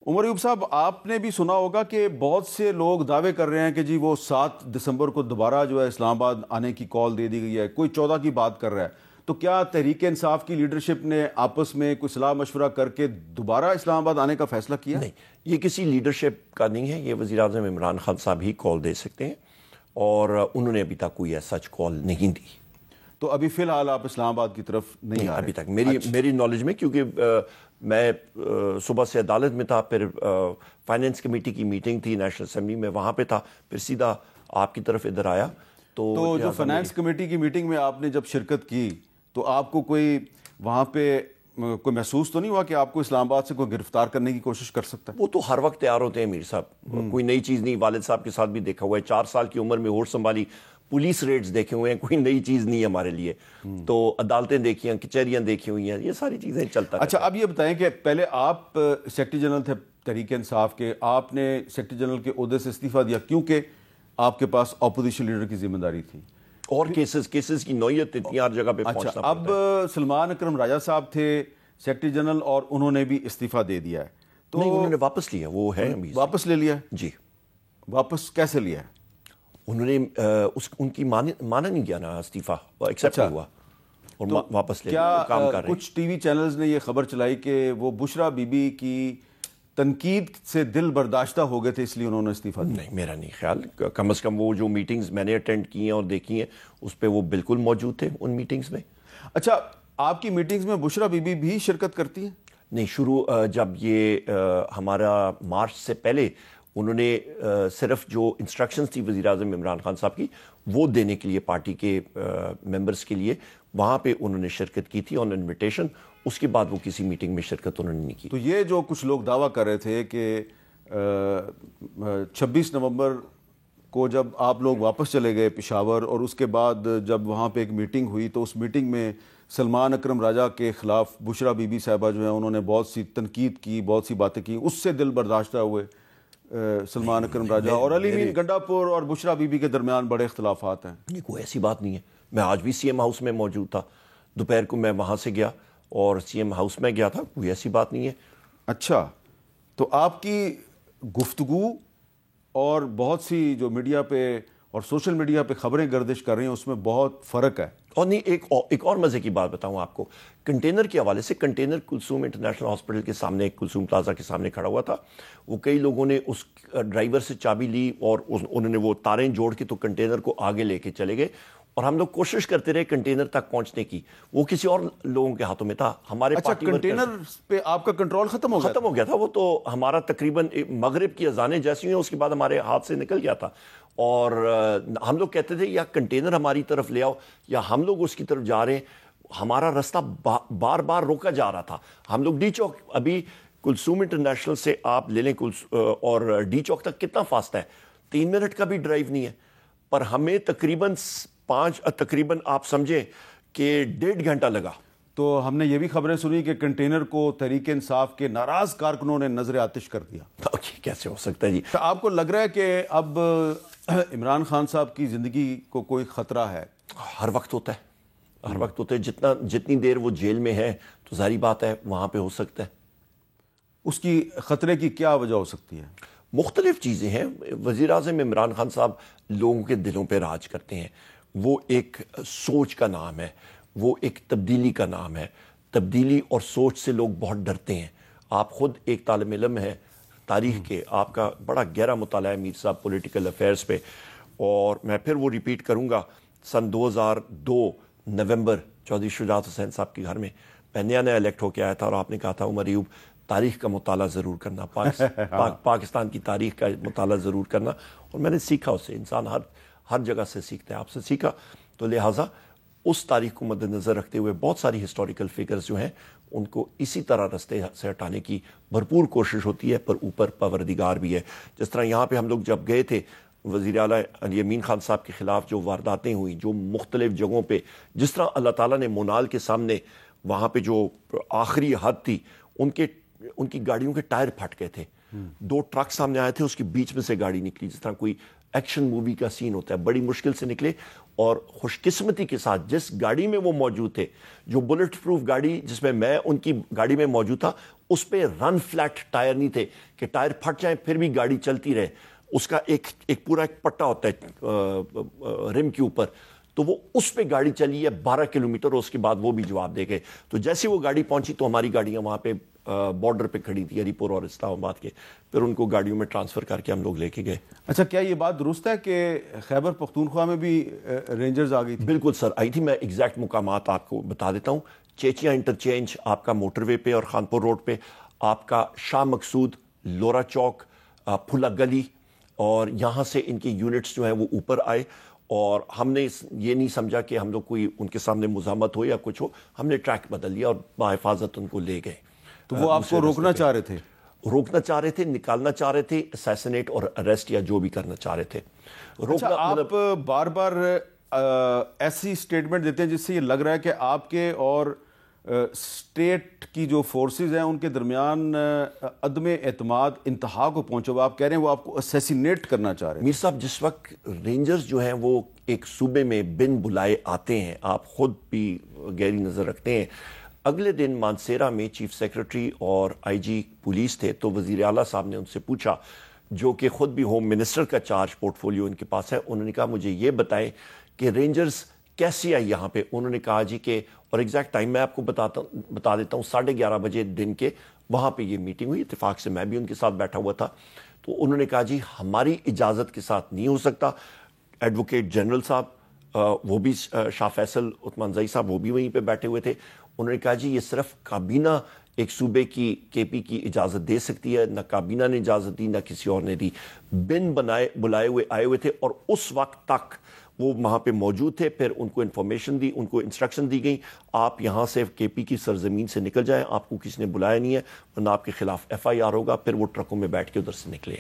عمر ایوب صاحب، آپ نے بھی سنا ہوگا کہ بہت سے لوگ دعوے کر رہے ہیں کہ جی وہ 7 دسمبر کو دوبارہ جو ہے اسلام آباد آنے کی کال دے دی گئی ہے، کوئی 14 کی بات کر رہا ہے. تو کیا تحریک انصاف کی لیڈرشپ نے آپس میں کوئی صلاح مشورہ کر کے دوبارہ اسلام آباد آنے کا فیصلہ کیا؟ نہیں، یہ کسی لیڈرشپ کا نہیں ہے. یہ وزیر اعظم عمران خان صاحب ہی کال دے سکتے ہیں، اور انہوں نے ابھی تک کوئی ایسا کال نہیں دی. تو ابھی فی الحال آپ اسلام آباد کی طرف نہیں آ رہے ابھی تک میری نالج میں، کیونکہ میں صبح سے عدالت میں تھا، پھر فائنینس کمیٹی کی میٹنگ تھی نیشنل اسمبلی میں، وہاں پہ تھا، پھر سیدھا آپ کی طرف ادھر آیا. تو جو فائنینس کمیٹی کی میٹنگ میں آپ نے جب شرکت کی تو آپ کو کوئی وہاں پہ کوئی محسوس تو نہیں ہوا کہ آپ کو اسلام آباد سے کوئی گرفتار کرنے کی کوشش کر سکتا ہے؟ وہ تو ہر وقت تیار ہوتے ہیں میر صاحب، کوئی نئی چیز نہیں. والد صاحب کے ساتھ بھی دیکھا ہوا ہے، 4 سال کی عمر میں ہوش سنبھالی، پولیس ریڈز دیکھے ہوئے ہیں، کوئی نئی چیز نہیں ہے ہمارے لیے. تو عدالتیں دیکھی ہیں، کچہریاں دیکھی ہوئی ہیں، یہ ساری چیزیں چلتا ہے. اچھا، اب یہ بتائیں کہ پہلے آپ سیکرٹری جنرل تھے تحریک انصاف کے، آپ نے سیکرٹری جنرل کے عہدے سے استعفیٰ دیا کیونکہ آپ کے پاس اپوزیشن لیڈر کی ذمہ داری تھی، اور کیسز کی نوعیت اتنی ہر جگہ پہ پہنچنا اچھا، اب سلمان اکرم راجہ صاحب تھے سیکرٹری جنرل اور انہوں نے بھی استعفیٰ دے دیا ہے. تو نہیں، انہوں نے واپس لیا، وہ ہے واپس لے لیا؟ جی. واپس کیسے لیا ہے؟ انہوں نے ان کی مانا نہیں گیا نا، استعفیٰ ایکسیپٹ ہوا اور واپس لے لیا، کام کر رہے ہیں. کچھ ٹی وی چینلز نے یہ خبر چلائی کہ وہ بشرا بی بی کی تنقید سے دل برداشتہ ہو گئے تھے، اس لیے انہوں نے استعفیٰ دیا. نہیں، میرا نہیں خیال. کم از کم وہ جو میٹنگز میں نے اٹینڈ کی ہیں اور دیکھی ہیں، اس پہ وہ بالکل موجود تھے ان میٹنگز میں. اچھا، آپ کی میٹنگز میں بشرا بی بی بھی شرکت کرتی ہیں؟ نہیں، شروع جب یہ ہمارا مارچ سے پہلے انہوں نے صرف جو انسٹرکشنز تھی وزیر اعظم عمران خان صاحب کی، وہ دینے کے لیے پارٹی کے ممبرز کے لیے، وہاں پہ انہوں نے شرکت کی تھی آن انویٹیشن. اس کے بعد وہ کسی میٹنگ میں شرکت انہوں نے نہیں کی. تو یہ جو کچھ لوگ دعویٰ کر رہے تھے کہ 26 نومبر کو جب آپ لوگ واپس چلے گئے پشاور، اور اس کے بعد جب وہاں پہ ایک میٹنگ ہوئی تو اس میٹنگ میں سلمان اکرم راجہ کے خلاف بشرا بی بی صاحبہ جو ہیں انہوں نے بہت سی تنقید کی، بہت سی باتیں کی، اس سے دل برداشتہ ہوئے سلمان اکرم راجہ، اور علی مین گنڈا پور اور بشرا بی بی کے درمیان بڑے اختلافات ہیں. نہیں، کوئی ایسی بات نہیں ہے. میں آج بھی سی ایم ہاؤس میں موجود تھا، دوپہر کو میں وہاں سے گیا اور سی ایم ہاؤس میں گیا تھا، کوئی ایسی بات نہیں ہے. اچھا، تو آپ کی گفتگو اور بہت سی جو میڈیا پہ اور سوشل میڈیا پہ خبریں گردش کر رہی ہیں اس میں بہت فرق ہے. اور نہیں، ایک اور مزے کی بات بتاؤں آپ کو، کنٹینر کے حوالے سے. کنٹینر کلثوم انٹرنیشنل ہاسپٹل کے سامنے، کلثوم پلازا کے سامنے کھڑا ہوا تھا. وہ کئی لوگوں نے اس ڈرائیور سے چابی لی اور انہوں نے وہ تاریں جوڑ کے تو کنٹینر کو آگے لے کے چلے گئے، اور ہم لوگ کوشش کرتے رہے کنٹینر تک پہنچنے کی. وہ کسی اور لوگوں کے ہاتھوں میں تھا. ہمارے پارٹی کنٹینر پہ آپ کا کنٹرول ختم ہو گیا تھا. وہ تو ہمارا تقریباً مغرب کی اذانیں جیسی ہوئی اس کے بعد ہمارے ہاتھ سے نکل گیا تھا، اور ہم لوگ کہتے تھے یا کنٹینر ہماری طرف لے آؤ یا ہم لوگ اس کی طرف جا رہے ہیں. ہمارا راستہ بار بار روکا جا رہا تھا. ہم لوگ ڈی چوک، ابھی کلثوم انٹرنیشنل سے آپ لے لیں اور ڈی چوک تک کتنا فاسٹ ہے، 3 منٹ کا بھی ڈرائیو نہیں ہے. پر ہمیں تقریباً آپ سمجھیں کہ 1.5 گھنٹہ لگا. تو ہم نے یہ بھی خبریں سنی کہ کنٹینر کو تحریک انصاف کے ناراض کارکنوں نے نظر آتش کر دیا. کیسے ہو سکتا ہے جی؟ تو آپ کو لگ رہا ہے کہ اب عمران خان صاحب کی زندگی کو کوئی خطرہ ہے؟ ہر وقت ہوتا ہے، ہر وقت ہوتا ہے. جتنی دیر وہ جیل میں ہے تو ظاہری بات ہے وہاں پہ ہو سکتا ہے. اس کی خطرے کی کیا وجہ ہو سکتی ہے؟ مختلف چیزیں ہیں. وزیر اعظم عمران خان صاحب لوگوں کے دلوں پہ راج کرتے ہیں. وہ ایک سوچ کا نام ہے، وہ ایک تبدیلی کا نام ہے. تبدیلی اور سوچ سے لوگ بہت ڈرتے ہیں. آپ خود ایک طالب علم ہیں تاریخ کے، آپ کا بڑا گہرا مطالعہ ہے میر صاحب پولیٹیکل افیئرز پہ، اور میں پھر وہ ریپیٹ کروں گا. سن 2002 نومبر چودھری شجاعت حسین صاحب کے گھر میں نیا الیکٹ ہو کے آیا تھا، اور آپ نے کہا تھا عمر ایوب تاریخ کا مطالعہ ضرور کرنا، پاکستان کی تاریخ کا مطالعہ ضرور کرنا. اور میں نے سیکھا اس سے. انسان ہر جگہ سے سیکھتا ہے، آپ سے سیکھا. تو لہٰذا اس تاریخ کو مد نظر رکھتے ہوئے بہت ساری ہسٹوریکل فگرز جو ہیں ان کو اسی طرح رستے سے ہٹانے کی بھرپور کوشش ہوتی ہے، پر اوپر پروردگار بھی ہے. جس طرح یہاں پہ ہم لوگ جب گئے تھے، وزیر اعلیٰ علی امین خان صاحب کے خلاف جو وارداتیں ہوئیں، جو مختلف جگہوں پہ، جس طرح اللہ تعالیٰ نے مونال کے سامنے وہاں پہ جو آخری حد تھی، ان کی گاڑیوں کے ٹائر پھٹ گئے تھے. دو ٹرک سامنے آئے تھے, اس کے بیچ میں سے گاڑی نکلی, جس طرح کوئی ایکشن مووی کا سین ہوتا ہے, بڑی مشکل سے نکلے. اور خوش قسمتی کے ساتھ جس گاڑی میں وہ موجود تھے, جو بلٹ پروف گاڑی جس میں ان کی گاڑی میں موجود تھا, اس پہ رن فلیٹ ٹائر نہیں تھے کہ ٹائر پھٹ جائیں پھر بھی گاڑی چلتی رہے. اس کا ایک پورا ایک پٹا ہوتا ہے رم کے اوپر, تو وہ اس پہ گاڑی چلی ہے 12 کلومیٹر, اور اس کے بعد وہ بھی جواب دے گئے. تو جیسے وہ گاڑی پہنچی تو ہماری گاڑیاں وہاں پہ بارڈر پہ کھڑی تھی, ہری پور اور اسلام آباد کے. پھر ان کو گاڑیوں میں ٹرانسفر کر کے ہم لوگ لے کے گئے. اچھا, کیا یہ بات درست ہے کہ خیبر پختونخوا میں بھی رینجرز آ گئی تھی؟ بالکل سر, آئی تھی. میں ایگزیکٹ مقامات آپ کو بتا دیتا ہوں. چیچیا انٹرچینج آپ کا موٹر وے پہ اور خانپور روڈ پہ, آپ کا شاہ مقصود, لورا چوک, پھلا گلی, اور یہاں سے ان کی یونٹس جو ہیں وہ اوپر آئے. اور ہم نے یہ نہیں سمجھا کہ ہم لوگ کوئی ان کے سامنے مزاحمت ہو یا کچھ ہو, ہم نے ٹریک بدل لیا اور بحفاظت ان کو لے گئے. تو وہ آپ کو روکنا چاہ رہے تھے؟ روکنا چاہ رہے تھے, نکالنا چاہ رہے تھے, اسیسنیٹ اور اریسٹ یا جو بھی کرنا چاہ رہے تھے. اچھا, آپ بار بار ایسی سٹیٹمنٹ دیتے ہیں جس سے یہ لگ رہا ہے کہ آپ کے اور اسٹیٹ کی جو فورسز ہیں ان کے درمیان عدم اعتماد انتہا کو پہنچا ہوا. آپ کہہ رہے ہیں وہ آپ کو اسیسینیٹ کرنا چاہ رہے ہیں. میر صاحب, جس وقت رینجرز جو ہیں وہ ایک صوبے میں بن بلائے آتے ہیں, آپ خود بھی گہری نظر رکھتے ہیں. اگلے دن مانسیرا میں چیف سیکرٹری اور آئی جی پولیس تھے, تو وزیر اعلیٰ صاحب نے ان سے پوچھا, جو کہ خود بھی ہوم منسٹر کا چارج پورٹ فولیو ان کے پاس ہے, انہوں نے کہا مجھے یہ بتائیں کہ رینجرز کیسی آئی یہاں پہ. انہوں نے کہا جی کہ, اور ایگزیکٹ ٹائم میں آپ کو بتا دیتا ہوں, 11:30 بجے دن کے وہاں پہ یہ میٹنگ ہوئی. اتفاق سے میں بھی ان کے ساتھ بیٹھا ہوا تھا. تو انہوں نے کہا جی ہماری اجازت کے ساتھ نہیں ہو سکتا. ایڈوکیٹ جنرل صاحب, وہ بھی شاہ فیصل عثمان زئی صاحب, وہ بھی وہیں پہ بیٹھے ہوئے تھے. انہوں نے کہا جی یہ صرف کابینہ ایک صوبے کی کے پی کی اجازت دے سکتی ہے, نہ کابینہ نے اجازت دی نہ کسی اور نے دی. بن بلائے ہوئے آئے ہوئے تھے اور اس وقت تک وہ وہاں پہ موجود تھے. پھر ان کو انفارمیشن دی, ان کو انسٹرکشن دی گئی, آپ یہاں سے کے پی کی سرزمین سے نکل جائیں, آپ کو کسی نے بلایا نہیں ہے ورنہ آپ کے خلاف ایف آئی آر ہوگا. پھر وہ ٹرکوں میں بیٹھ کے ادھر سے نکلے.